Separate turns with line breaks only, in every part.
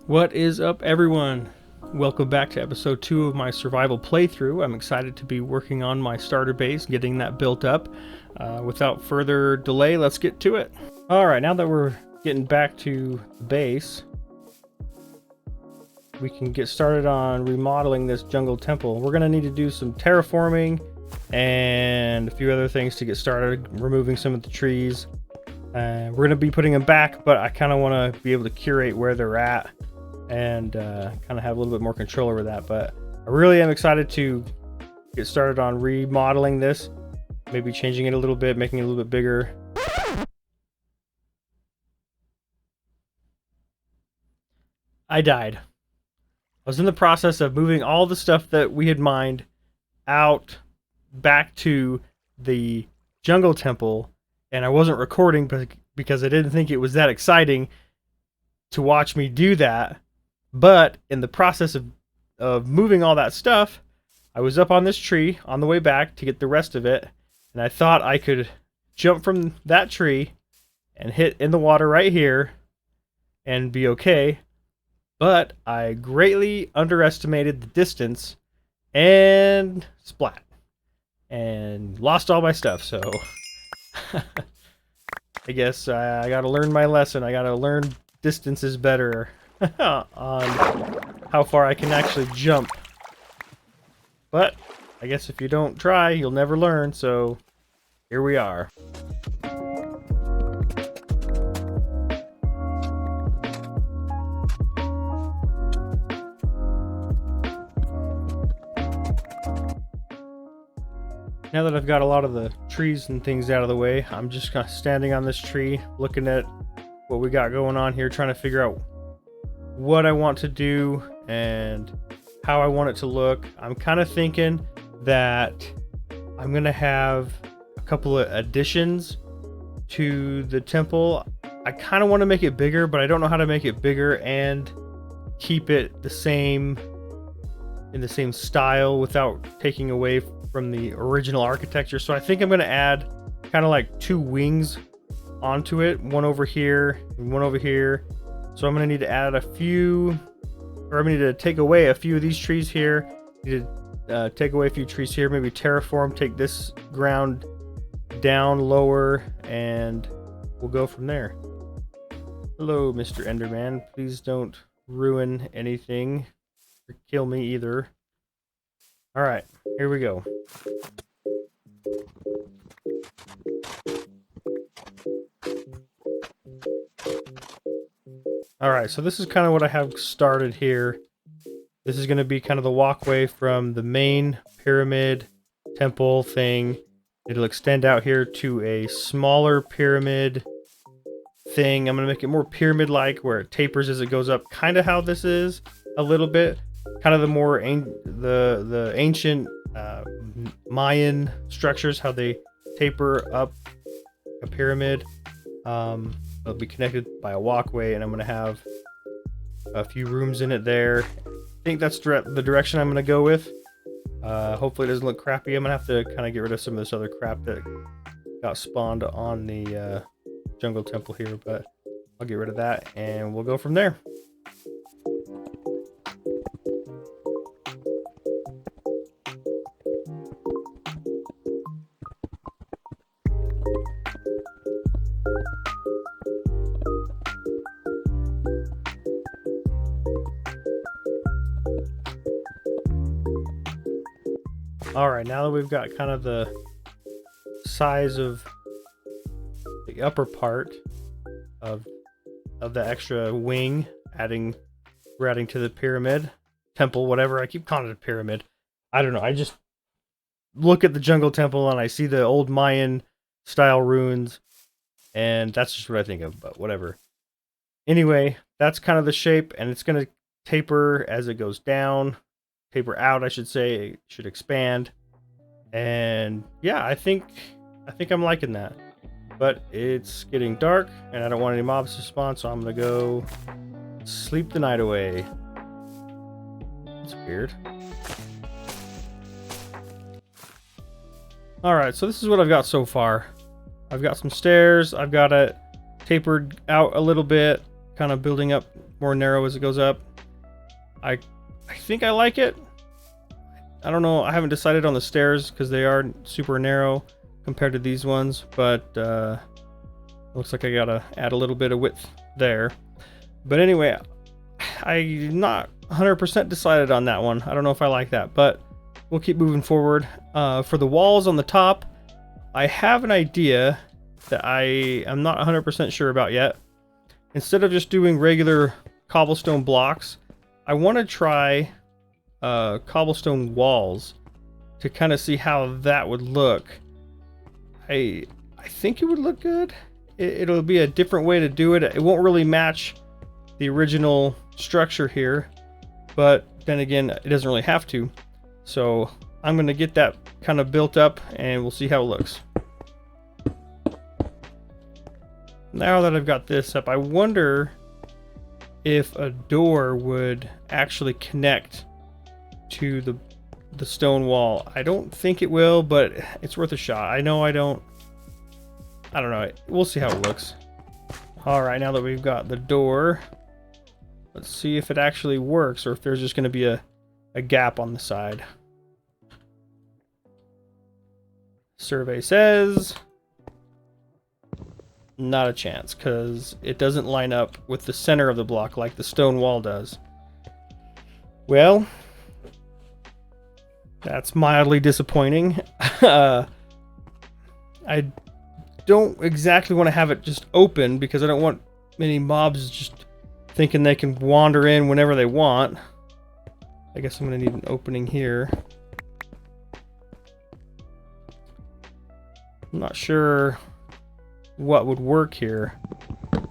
What is up, everyone? Welcome back to episode 2 of my survival playthrough. I'm excited to be working on my starter base, getting that built up. Without further delay, let's get to it. Alright, now that we're getting back to the base, we can get started on remodeling this jungle temple. We're going to need to do some terraforming and a few other things to get started, removing some of the trees. We're going to be putting them back, but I kind of want to be able to curate where they're at and kind of have a little bit more control over that. But I really am excited to get started on remodeling this, maybe changing it a little bit, making it a little bit bigger. I died. I was in the process of moving all the stuff that we had mined out back to the jungle temple, and I wasn't recording because I didn't think it was that exciting to watch me do that. But in the process of moving all that stuff, I was up on this tree on the way back to get the rest of it, and I thought I could jump from that tree and hit in the water right here and be okay. But I greatly underestimated the distance and splat and lost all my stuff. So I guess I gotta learn my lesson. I gotta learn distances better on how far I can actually jump. But I guess if you don't try, you'll never learn. So here we are. Now that I've got a lot of the trees and things out of the way, I'm just kind of standing on this tree, looking at what we got going on here, trying to figure out what I want to do and how I want it to look. I'm kind of thinking that I'm going to have a couple of additions to the temple. I kind of want to make it bigger, but I don't know how to make it bigger and keep it the same, in the same style without taking away from the original architecture. So I think I'm going to add kind of like two wings onto it, one over here and one over here. So I'm going to need to add a few, or I'm going to need to take away a few of these trees here. Need to take away a few trees here, maybe terraform, take this ground down lower, and we'll go from there. Hello, Mr. Enderman. Please don't ruin anything or kill me either. All right, here we go. All right, so this is kind of what I have started here. This is going to be kind of the walkway from the main pyramid temple thing. It'll extend out here to a smaller pyramid thing. I'm going to make it more pyramid-like, where it tapers as it goes up, kind of how this is a little bit. Kind of the more the ancient Mayan structures, how they taper up a pyramid. It'll be connected by a walkway, and I'm going to have a few rooms in it there. I think that's the direction I'm going to go with. Hopefully it doesn't look crappy. I'm going to have to kind of get rid of some of this other crap that got spawned on the jungle temple here, but I'll get rid of that and we'll go from there. Alright, now that we've got kind of the size of the upper part of the extra wing, we're adding to the pyramid, temple, whatever. I keep calling it a pyramid. I don't know. I just look at the jungle temple and I see the old Mayan style ruins, and that's just what I think of, but whatever. Anyway, that's kind of the shape, and it's going to taper as it goes down. Taper out, I should say. It should expand. And yeah, I think I'm liking that. But it's getting dark and I don't want any mobs to spawn, so I'm gonna go sleep the night away. It's weird. Alright, so this is what I've got so far. I've got some stairs, I've got it tapered out a little bit, kind of building up more narrow as it goes up. I think I like it. I don't know. I haven't decided on the stairs because they are super narrow compared to these ones, but looks like I gotta add a little bit of width there. But anyway, I'm not 100% decided on that one. I don't know if I like that, but we'll keep moving forward. For the walls on the top, I have an idea that I am not 100% sure about yet. Instead of just doing regular cobblestone blocks, I want to try cobblestone walls to kind of see how that would look. I think it would look good. It'll be a different way to do it. It won't really match the original structure here, but then again, it doesn't really have to. So I'm going to get that kind of built up and we'll see how it looks. Now that I've got this up, I wonder if a door would actually connect to the stone wall. I don't think it will, but it's worth a shot. I know I don't know. We'll see how it looks. All right, now that we've got the door, let's see if it actually works or if there's just going to be a gap on the side. Survey says not a chance because it doesn't line up with the center of the block like the stone wall does. Well, that's mildly disappointing. I don't exactly want to have it just open because I don't want many mobs just thinking they can wander in whenever they want. I guess I'm going to need an opening here. I'm not sure what would work here.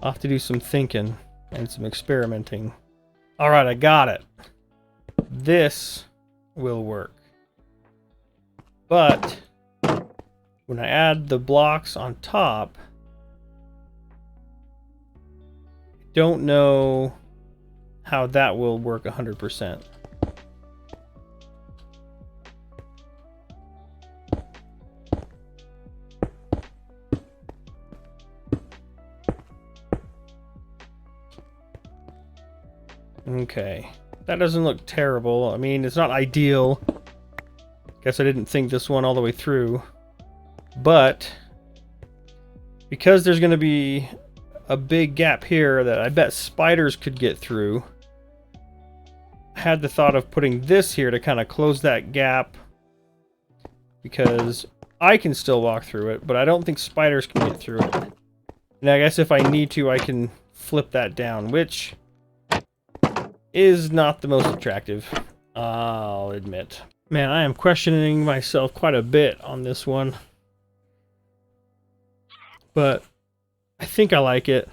I'll have to do some thinking and some experimenting. All right, I got it. This will work. But when I add the blocks on top, I don't know how that will work 100%. Okay, that doesn't look terrible. I mean, it's not ideal. Guess I didn't think this one all the way through. But because there's going to be a big gap here that I bet spiders could get through, I had the thought of putting this here to kind of close that gap because I can still walk through it, but I don't think spiders can get through it. And I guess if I need to, I can flip that down, which is not the most attractive, I'll admit. Man, I am questioning myself quite a bit on this one. But I think I like it.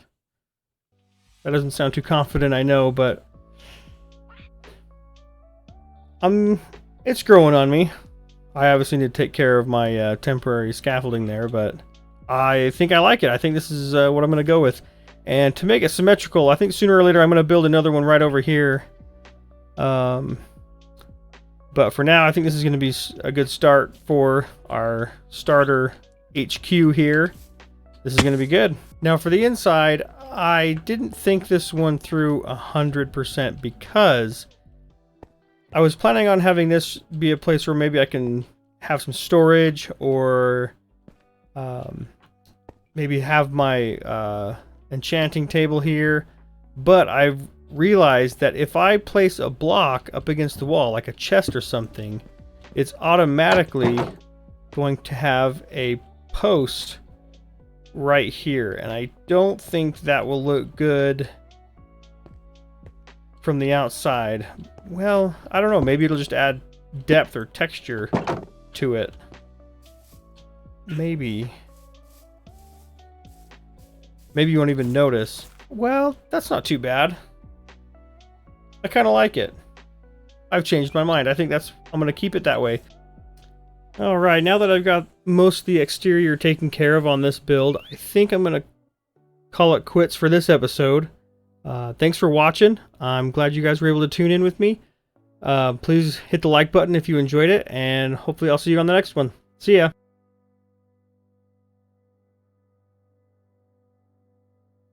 That doesn't sound too confident, I know, but it's growing on me. I obviously need to take care of my temporary scaffolding there, but I think I like it. I think this is what I'm going to go with. And to make it symmetrical, I think sooner or later I'm going to build another one right over here. But for now, I think this is going to be a good start for our starter HQ here. This is going to be good. Now for the inside, I didn't think this one through 100% because I was planning on having this be a place where maybe I can have some storage or maybe have my enchanting table here. But I've realized that if I place a block up against the wall, like a chest or something, it's automatically going to have a post right here, and I don't think that will look good from the outside. Well, I don't know, maybe it'll just add depth or texture to it. Maybe you won't even notice. Well, that's not too bad. I kind of like it. I've changed my mind. I think I'm going to keep it that way. All right, now that I've got most of the exterior taken care of on this build, I think I'm going to call it quits for this episode. Thanks for watching. I'm glad you guys were able to tune in with me. Please hit the like button if you enjoyed it, and hopefully I'll see you on the next one. See ya.